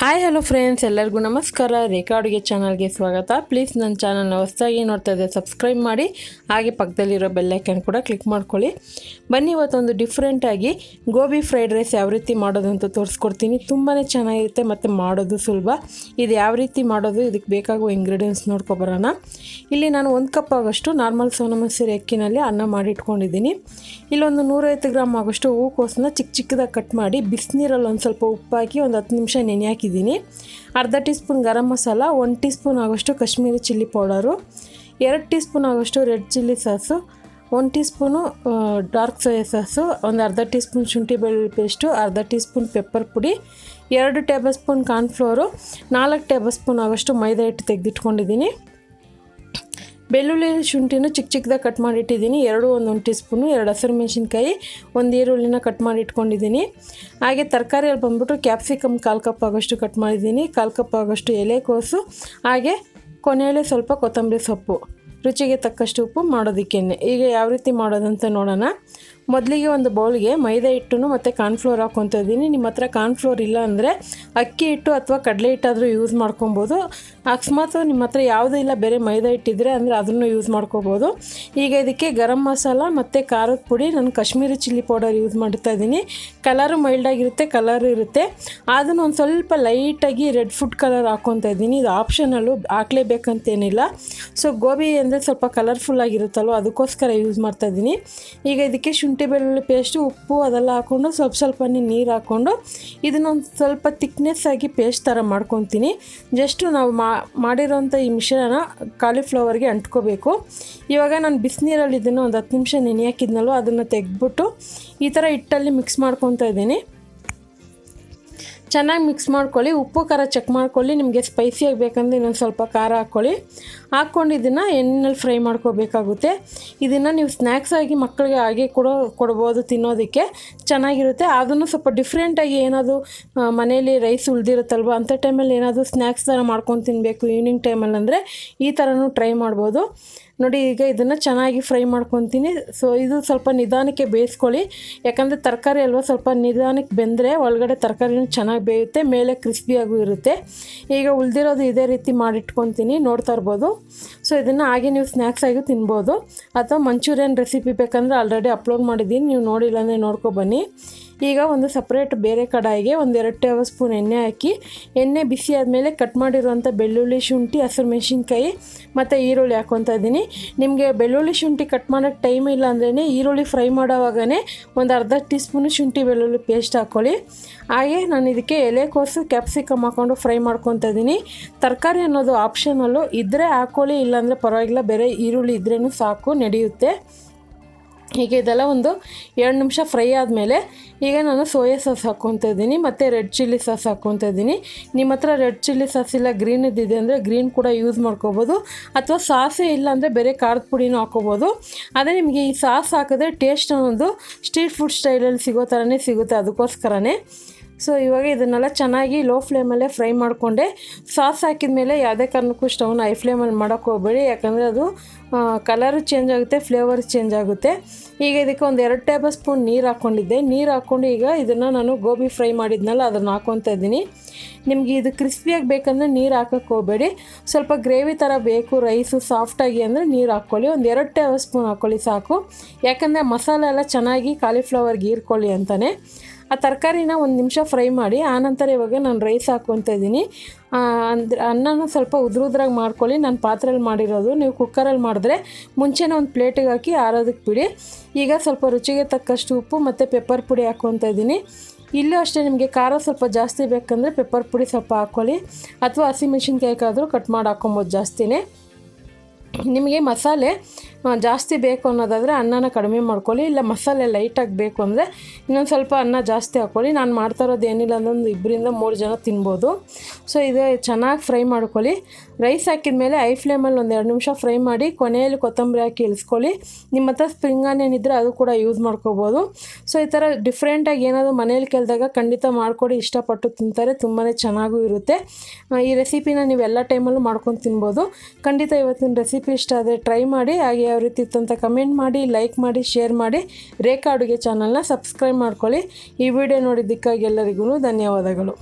Hi hello friends, ಎಲ್ಲರಿಗೂ ನಮಸ್ಕಾರ. ರೇಖಾ ಅಡುಗೆ ಚಾನಲ್ಗೆ ಸ್ವಾಗತ. ಪ್ಲೀಸ್ ನನ್ನ ಚಾನಲ್ನ ಹೊಸದಾಗಿ ನೋಡ್ತಾ ಇದ್ದರೆ ಸಬ್ಸ್ಕ್ರೈಬ್ ಮಾಡಿ, ಹಾಗೆ ಪಕ್ಕದಲ್ಲಿರೋ ಬೆಲ್ ಐಕಾನ್ ಕೂಡ ಕ್ಲಿಕ್ ಮಾಡ್ಕೊಳ್ಳಿ. ಬನ್ನಿ, ಇವತ್ತೊಂದು ಡಿಫ್ರೆಂಟಾಗಿ ಗೋಬಿ ಫ್ರೈಡ್ ರೈಸ್ ಯಾವ ರೀತಿ ಮಾಡೋದು ಅಂತ ತೋರಿಸ್ಕೊಡ್ತೀನಿ. ತುಂಬಾ ಚೆನ್ನಾಗಿರುತ್ತೆ ಮತ್ತು ಮಾಡೋದು ಸುಲಭ. ಇದು ಯಾವ ರೀತಿ ಮಾಡೋದು, ಇದಕ್ಕೆ ಬೇಕಾಗುವ ಇಂಗ್ರೀಡಿಯೆಂಟ್ಸ್ ನೋಡ್ಕೊಬರೋಣ. ಇಲ್ಲಿ ನಾನು 1 ಕಪ್ ಆಗೋಷ್ಟು ನಾರ್ಮಲ್ ಸೋನಾ ಮಸೂರಿ ಅಕ್ಕಿನಲ್ಲಿ ಅನ್ನ ಮಾಡಿಟ್ಕೊಂಡಿದ್ದೀನಿ. ಇಲ್ಲೊಂದು 150 ಗ್ರಾಮ್ ಆಗೋಷ್ಟು ಹೂಕೋಸನ್ನ ಚಿಕ್ಕ ಚಿಕ್ಕದಾಗಿ ಕಟ್ ಮಾಡಿ ಬಿಸಿನೀರಲ್ಲಿ ಒಂದು ಸ್ವಲ್ಪ ಉಪ್ಪು ಹಾಕಿ ಒಂದು 10 ನಿಮಿಷ ನೆನೆ ಹಾಕಿದ್ದೀನಿ. ಅರ್ಧ teaspoon garam masala, 1 teaspoon ಆಗೋಷ್ಟು Kashmiri chilli powder, 2 teaspoon ಆಗೋಷ್ಟು red chilli sauce, 1 teaspoon dark soya sauce, ಒಂದು ಅರ್ಧ ಟೀ ಸ್ಪೂನ್ ಶುಂಠಿ ಬೆಳ್ಳುಳ್ಳಿ ಪೇಸ್ಟು, ಅರ್ಧ ಟೀ ಸ್ಪೂನ್ ಪೆಪ್ಪರ್ ಪುಡಿ, 2 table spoon cornflour, 4 table spoon ಆಗೋಷ್ಟು ಮೈದಾ ಹಿಟ್ಟು ತೆಗೆದಿಟ್ಕೊಂಡಿದ್ದೀನಿ. ಬೆಳ್ಳುಳ್ಳಿ ಶುಂಠಿನೂ ಚಿಕ್ಕ ಚಿಕ್ಕದಾಗಿ ಕಟ್ ಮಾಡಿಟ್ಟಿದ್ದೀನಿ. 1 ಟೀ ಸ್ಪೂನು, 2 ಹಸಿರು ಮೆಣಸಿನ್ಕಾಯಿ, 1 ಈರುಳ್ಳಿನ ಕಟ್ ಮಾಡಿ ಇಟ್ಕೊಂಡಿದ್ದೀನಿ. ಹಾಗೆ ತರಕಾರಿಯಲ್ಲಿ ಬಂದ್ಬಿಟ್ಟು ಕ್ಯಾಪ್ಸಿಕಮ್ 1/4 ಕಪ್ ಆಗೋಷ್ಟು ಕಟ್ ಮಾಡಿದ್ದೀನಿ, 1/4 ಕಪ್ ಆಗೋಷ್ಟು ಎಲೆಕೋಸು, ಹಾಗೆ ಕೊನೆಯಲ್ಲಿ ಸ್ವಲ್ಪ ಕೊತ್ತಂಬರಿ ಸೊಪ್ಪು, ರುಚಿಗೆ ತಕ್ಕಷ್ಟು ಉಪ್ಪು ಮಾಡೋದಕ್ಕೇನೆ. ಈಗ ಯಾವ ರೀತಿ ಮಾಡೋದಂತ ನೋಡೋಣ. ಮೊದಲಿಗೆ ಒಂದು ಬೌಲ್ಗೆ ಮೈದಾ ಹಿಟ್ಟು ಮತ್ತು ಕಾರ್ನ್ಫ್ಲೋರ್ ಹಾಕ್ಕೊತಾ ಇದ್ದೀನಿ. ನಿಮ್ಮ ಹತ್ರ ಕಾರ್ನ್ಫ್ಲೋರ್ ಇಲ್ಲ ಅಂದರೆ ಅಕ್ಕಿ ಹಿಟ್ಟು ಅಥವಾ ಕಡಲೆ ಹಿಟ್ಟಾದರೂ ಯೂಸ್ ಮಾಡ್ಕೊಬೋದು. ಅಕಸ್ಮಾತ್ ನಿಮ್ಮ ಹತ್ರ ಯಾವುದೂ ಇಲ್ಲ, ಬೇರೆ ಮೈದಾ ಹಿಟ್ಟಿದ್ರೆ ಅಂದರೆ ಅದನ್ನು ಯೂಸ್ ಮಾಡ್ಕೋಬೋದು. ಈಗ ಇದಕ್ಕೆ ಗರಂ ಮಸಾಲ ಮತ್ತು ಖಾರದ ಪುಡಿ, ನಾನು ಕಾಶ್ಮೀರಿ ಚಿಲ್ಲಿ ಪೌಡರ್ ಯೂಸ್ ಮಾಡ್ತಾ ಇದ್ದೀನಿ. ಕಲರು ಮೈಲ್ಡಾಗಿರುತ್ತೆ, ಕಲರು ಇರುತ್ತೆ. ಅದನ್ನು ಒಂದು ಸ್ವಲ್ಪ ಲೈಟಾಗಿ ರೆಡ್ ಫುಡ್ ಕಲರ್ ಹಾಕ್ಕೊತಾ ಇದ್ದೀನಿ. ಇದು ಆಪ್ಷನಲ್ಲು, ಹಾಕಲೇಬೇಕಂತೇನಿಲ್ಲ. ಸೊ ಗೋಬಿ ಅಂದರೆ ಸ್ವಲ್ಪ ಕಲರ್ಫುಲ್ಲಾಗಿರುತ್ತಲ್ವ, ಅದಕ್ಕೋಸ್ಕರ ಯೂಸ್ ಮಾಡ್ತಾಯಿದ್ದೀನಿ. ಈಗ ಇದಕ್ಕೆ ಶುಂಠಿ ಬೆಳ್ಳುಳ್ಳಿ ಪೇಸ್ಟು, ಉಪ್ಪು ಅದೆಲ್ಲ ಹಾಕ್ಕೊಂಡು ಸ್ವಲ್ಪ ನೀರು ಹಾಕ್ಕೊಂಡು ಇದನ್ನೊಂದು ಸ್ವಲ್ಪ ತಿಕ್ನೆಸ್ ಆಗಿ ಪೇಸ್ಟ್ ಥರ ಮಾಡ್ಕೊತೀನಿ. ಜಸ್ಟು ನಾವು ಮಾಡಿರೋಂಥ ಈ ಮಿಶ್ರಣ ಕಾಲಿಫ್ಲವರ್ಗೆ ಅಂಟ್ಕೋಬೇಕು. ಇವಾಗ ನಾನು ಬಿಸಿನೀರಲ್ಲಿ ಇದನ್ನು ಒಂದು 10 ನಿಮಿಷ ನೆನೆ ಹಾಕಿದ್ನಲ್ವ, ಅದನ್ನು ತೆಗೆದ್ಬಿಟ್ಟು ಈ ಥರ ಹಿಟ್ಟಲ್ಲಿ ಮಿಕ್ಸ್ ಮಾಡ್ಕೊತಾ ಇದ್ದೀನಿ. ಚೆನ್ನಾಗಿ ಮಿಕ್ಸ್ ಮಾಡ್ಕೊಳ್ಳಿ. ಉಪ್ಪು ಖಾರ ಚೆಕ್ ಮಾಡ್ಕೊಳ್ಳಿ. ನಿಮಗೆ ಸ್ಪೈಸಿಯಾಗಿ ಬೇಕಂದ್ರೆ ಇನ್ನೊಂದು ಸ್ವಲ್ಪ ಖಾರ ಹಾಕ್ಕೊಂಡು ಇದನ್ನು ಎಣ್ಣೆಯಲ್ಲಿ ಫ್ರೈ ಮಾಡ್ಕೋಬೇಕಾಗುತ್ತೆ. ಇದನ್ನು ನೀವು ಸ್ನ್ಯಾಕ್ಸ್ ಆಗಿ ಮಕ್ಕಳಿಗೆ ಹಾಗೆ ಕೊಡ್ಬೋದು, ತಿನ್ನೋದಕ್ಕೆ ಚೆನ್ನಾಗಿರುತ್ತೆ. ಅದನ್ನು ಸ್ವಲ್ಪ ಡಿಫ್ರೆಂಟಾಗಿ ಏನಾದರೂ ಮನೇಲಿ ರೈಸ್ ಉಳಿದಿರುತ್ತಲ್ವ, ಅಂಥ ಟೈಮಲ್ಲಿ ಏನಾದರೂ ಸ್ನ್ಯಾಕ್ಸ್ ಥರ ಮಾಡ್ಕೊಂಡು ತಿನ್ನಬೇಕು ಈವ್ನಿಂಗ್ ಟೈಮಲ್ಲಿ ಅಂದರೆ ಈ ಥರನೂ ಟ್ರೈ ಮಾಡ್ಬೋದು. ನೋಡಿ, ಈಗ ಇದನ್ನು ಚೆನ್ನಾಗಿ ಫ್ರೈ ಮಾಡ್ಕೊತೀನಿ. ಸೊ ಇದು ಸ್ವಲ್ಪ ನಿಧಾನಕ್ಕೆ ಬೇಯಿಸ್ಕೊಳ್ಳಿ, ಯಾಕಂದರೆ ತರಕಾರಿ ಅಲ್ವ, ಸ್ವಲ್ಪ ನಿಧಾನಕ್ಕೆ ಬೆಂದರೆ ಒಳಗಡೆ ತರಕಾರಿನೂ ಚೆನ್ನಾಗಿ ಬೇಯುತ್ತೆ, ಮೇಲೆ ಕ್ರಿಸ್ಪಿಯಾಗೂ ಇರುತ್ತೆ. ಈಗ ಉಳಿದಿರೋದು ಇದೇ ರೀತಿ ಮಾಡಿಟ್ಕೊತೀನಿ, ನೋಡ್ತಾ ಇರ್ಬೋದು. ಸೊ ಇದನ್ನು ಹಾಗೆ ನೀವು ಸ್ನ್ಯಾಕ್ಸ್ ಆಗಿ ತಿನ್ಬೋದು, ಅಥವಾ ಮಂಚೂರಿಯನ್ ರೆಸಿಪಿ ಬೇಕಂದರೆ ಆಲ್ರೆಡಿ ಅಪ್ಲೋಡ್ ಮಾಡಿದ್ದೀನಿ, ನೀವು ನೋಡಿಲ್ಲ ಅಂದರೆ ನೋಡ್ಕೊಬನ್ನಿ. ಈಗ ಒಂದು ಸಪ್ರೇಟ್ ಬೇರೆ ಕಡಾಯಿಗೆ 2 ಟೇಬಲ್ ಸ್ಪೂನ್ ಎಣ್ಣೆ ಹಾಕಿ, ಎಣ್ಣೆ ಬಿಸಿ ಆದಮೇಲೆ ಕಟ್ ಮಾಡಿರುವಂಥ ಬೆಳ್ಳುಳ್ಳಿ, ಶುಂಠಿ, ಹಸಿರು ಮೆಣಸಿನ್ಕಾಯಿ ಮತ್ತು ಈರುಳ್ಳಿ ಹಾಕ್ಕೊತಾ ಇದ್ದೀನಿ. ನಿಮಗೆ ಬೆಳ್ಳುಳ್ಳಿ ಶುಂಠಿ ಕಟ್ ಮಾಡೋಕ್ಕೆ ಟೈಮ್ ಇಲ್ಲ ಅಂದ್ರೇ ಈರುಳ್ಳಿ ಫ್ರೈ ಮಾಡೋವಾಗೇ ಒಂದು ಅರ್ಧ ಟೀ ಸ್ಪೂನು ಶುಂಠಿ ಬೆಳ್ಳುಳ್ಳಿ ಪೇಸ್ಟ್ ಹಾಕ್ಕೊಳ್ಳಿ. ಹಾಗೆ ನಾನು ಇದಕ್ಕೆ ಎಲೆಕೋಸು, ಕ್ಯಾಪ್ಸಿಕಮ್ ಹಾಕ್ಕೊಂಡು ಫ್ರೈ ಮಾಡ್ಕೊತಾ ಇದ್ದೀನಿ. ತರಕಾರಿ ಅನ್ನೋದು ಆಪ್ಷನಲ್ಲು, ಇದ್ದರೆ ಹಾಕ್ಕೊಳ್ಳಿ, ಇಲ್ಲಾಂದರೆ ಪರವಾಗಿಲ್ಲ, ಬೇರೆ ಈರುಳ್ಳಿ ಇದ್ರೂ ಸಾಕು, ನಡೆಯುತ್ತೆ. ಹೀಗೆ ಇದೆಲ್ಲ ಒಂದು 2 ನಿಮಿಷ ಫ್ರೈ ಆದಮೇಲೆ ಈಗ ನಾನು ಸೋಯಾ ಸಾಸ್ ಹಾಕ್ಕೊತಾ ಇದ್ದೀನಿ ಮತ್ತು ರೆಡ್ ಚಿಲ್ಲಿ ಸಾಸ್ ಹಾಕ್ಕೊತಾ ಇದ್ದೀನಿ. ನಿಮ್ಮ ಹತ್ರ ರೆಡ್ ಚಿಲ್ಲಿ ಸಾಸ್ ಇಲ್ಲ, ಗ್ರೀನ್ ಇದ್ದಿದೆ ಅಂದರೆ ಗ್ರೀನ್ ಕೂಡ ಯೂಸ್ ಮಾಡ್ಕೋಬೋದು, ಅಥವಾ ಸಾಸೇ ಇಲ್ಲ ಅಂದರೆ ಬೇರೆ ಖಾರದ ಪುಡಿನೂ ಹಾಕ್ಕೋಬೋದು. ಅದೇ ನಿಮಗೆ ಈ ಸಾಸ್ ಹಾಕಿದ್ರೆ ಟೇಸ್ಟ್ ಅನ್ನೋದು ಸ್ಟ್ರೀಟ್ ಫುಡ್ ಸ್ಟೈಲಲ್ಲಿ ಸಿಗೋ ಥರನೇ ಸಿಗುತ್ತೆ, ಅದಕ್ಕೋಸ್ಕರನೇ. ಸೊ ಇವಾಗ ಇದನ್ನೆಲ್ಲ ಚೆನ್ನಾಗಿ ಲೋ ಫ್ಲೇಮಲ್ಲೇ ಫ್ರೈ ಮಾಡಿಕೊಂಡೆ. ಸಾಸ್ ಹಾಕಿದ ಮೇಲೆ ಯಾವುದೇ ಕಾರಣಕ್ಕೂ ಸ್ಟವ್ನ ಹೈ ಫ್ಲೇಮಲ್ಲಿ ಮಾಡೋಕ್ಕೆ ಹೋಗಬೇಡಿ, ಯಾಕಂದರೆ ಅದು ಕಲರು ಚೇಂಜ್ ಆಗುತ್ತೆ, ಫ್ಲೇವರ್ ಚೇಂಜ್ ಆಗುತ್ತೆ. ಈಗ ಇದಕ್ಕೆ ಒಂದು 2 ಟೇಬಲ್ ಸ್ಪೂನ್ ನೀರು ಹಾಕ್ಕೊಂಡಿದ್ದೆ. ನೀರು ಹಾಕ್ಕೊಂಡು ಈಗ ಇದನ್ನು ನಾನು ಗೋಬಿ ಫ್ರೈ ಮಾಡಿದ್ನಲ್ಲ ಅದನ್ನು ಹಾಕ್ಕೊತಾ ಇದ್ದೀನಿ. ನಿಮಗೆ ಇದು ಕ್ರಿಸ್ಪಿಯಾಗಿ ಬೇಕಂದರೆ ನೀರು ಹಾಕೋಕ್ಕೆ ಹೋಗಬೇಡಿ, ಸ್ವಲ್ಪ ಗ್ರೇವಿ ಥರ ಬೇಕು, ರೈಸು ಸಾಫ್ಟಾಗಿ ಅಂದರೆ ನೀರು ಹಾಕ್ಕೊಳ್ಳಿ. ಒಂದು 2 ಟೇಬಲ್ ಸ್ಪೂನ್ ಹಾಕ್ಕೊಳ್ಳಿ ಸಾಕು, ಯಾಕಂದರೆ ಮಸಾಲೆ ಎಲ್ಲ ಚೆನ್ನಾಗಿ ಕಾಲಿಫ್ಲವರ್ಗೆ ಹೀರ್ಕೊಳ್ಳಿ ಅಂತಲೇ. ಆ ತರಕಾರಿನ 1 ನಿಮಿಷ ಫ್ರೈ ಮಾಡಿ, ಆನಂತರ ಇವಾಗ ನಾನು ರೈಸ್ ಹಾಕ್ಕೊತಾ ಇದ್ದೀನಿ. ಅಂದರೆ ಅನ್ನನೂ ಸ್ವಲ್ಪ ಉದ್ರಾಗಿ ಮಾಡ್ಕೊಳ್ಳಿ. ನಾನು ಪಾತ್ರೆಯಲ್ಲಿ ಮಾಡಿರೋದು, ನೀವು ಕುಕ್ಕರಲ್ಲಿ ಮಾಡಿದ್ರೆ ಮುಂಚೆನೇ ಒಂದು ಪ್ಲೇಟಿಗೆ ಹಾಕಿ ಆರೋದಕ್ಕೆ ಬಿಡಿ. ಈಗ ಸ್ವಲ್ಪ ರುಚಿಗೆ ತಕ್ಕಷ್ಟು ಉಪ್ಪು ಮತ್ತು ಪೆಪ್ಪರ್ ಪುಡಿ ಹಾಕ್ಕೊತಾ ಇದ್ದೀನಿ. ಇಲ್ಲೂ ಅಷ್ಟೇ, ನಿಮಗೆ ಖಾರ ಸ್ವಲ್ಪ ಜಾಸ್ತಿ ಬೇಕಂದರೆ ಪೆಪ್ಪರ್ ಪುಡಿ ಸ್ವಲ್ಪ ಹಾಕ್ಕೊಳ್ಳಿ, ಅಥವಾ ಹಸಿಮೆಣ್ಸಿನ್ಕಾಯಿಗಾದರೂ ಕಟ್ ಮಾಡಿ ಹಾಕ್ಕೊಬೋದು ಜಾಸ್ತಿನೇ. ನಿಮಗೆ ಮಸಾಲೆ ಜಾಸ್ತಿ ಬೇಕು ಅನ್ನೋದಾದರೆ ಅನ್ನನ ಕಡಿಮೆ ಮಾಡ್ಕೊಳ್ಳಿ, ಇಲ್ಲ ಮಸಾಲೆ ಲೈಟಾಗಿ ಬೇಕು ಅಂದರೆ ಇನ್ನೊಂದು ಸ್ವಲ್ಪ ಅನ್ನ ಜಾಸ್ತಿ ಹಾಕ್ಕೊಳ್ಳಿ. ನಾನು ಮಾಡ್ತಾ ಇರೋದು ಏನಿಲ್ಲ ಅಂದರೆ ಒಂದು 2-3 ಜನ ತಿನ್ಬೋದು. ಸೊ ಇದು ಚೆನ್ನಾಗಿ ಫ್ರೈ ಮಾಡ್ಕೊಳ್ಳಿ. ರೈಸ್ ಹಾಕಿದ ಮೇಲೆ ಐ ಫ್ಲೇಮಲ್ಲಿ ಒಂದು 2 ನಿಮಿಷ ಫ್ರೈ ಮಾಡಿ, ಕೊನೆಯಲ್ಲಿ ಕೊತ್ತಂಬರಿ ಹಾಕಿ ಇಳಿಸ್ಕೊಳ್ಳಿ. ನಿಮ್ಮ ಹತ್ರ ಸ್ಪ್ರಿಂಗ್ ಆನಿಯನ್ ಇದ್ದರೆ ಅದು ಕೂಡ ಯೂಸ್ ಮಾಡ್ಕೋಬೋದು. ಸೊ ಈ ಥರ ಡಿಫ್ರೆಂಟಾಗಿ ಏನಾದರೂ ಮನೇಲಿ ಕೇಳಿದಾಗ ಖಂಡಿತ ಮಾಡಿಕೊಡಿ, ಇಷ್ಟಪಟ್ಟು ತಿಂತಾರೆ, ತುಂಬಾ ಚೆನ್ನಾಗೂ ಇರುತ್ತೆ. ಈ ರೆಸಿಪಿನ ನೀವು ಎಲ್ಲ ಟೈಮಲ್ಲೂ ಮಾಡ್ಕೊಂಡು ತಿನ್ಬೋದು. ಖಂಡಿತ ಇವತ್ತಿನ ರೆಸಿಪಿ ಇಷ್ಟ ಆದರೆ ಟ್ರೈ ಮಾಡಿ, ಹಾಗೆ ಯಾವ ರೀತಿ ಇತ್ತು ಅಂತ ಕಮೆಂಟ್ ಮಾಡಿ, ಲೈಕ್ ಮಾಡಿ, ಶೇರ್ ಮಾಡಿ. ರೇಖಾ ಅಡುಗೆ ಚಾನಲ್ನ ಸಬ್ಸ್ಕ್ರೈಬ್ ಮಾಡ್ಕೊಳ್ಳಿ. ಈ ವಿಡಿಯೋ ನೋಡಿದ್ದಕ್ಕಾಗಿ ಎಲ್ಲರಿಗೂ ಧನ್ಯವಾದಗಳು.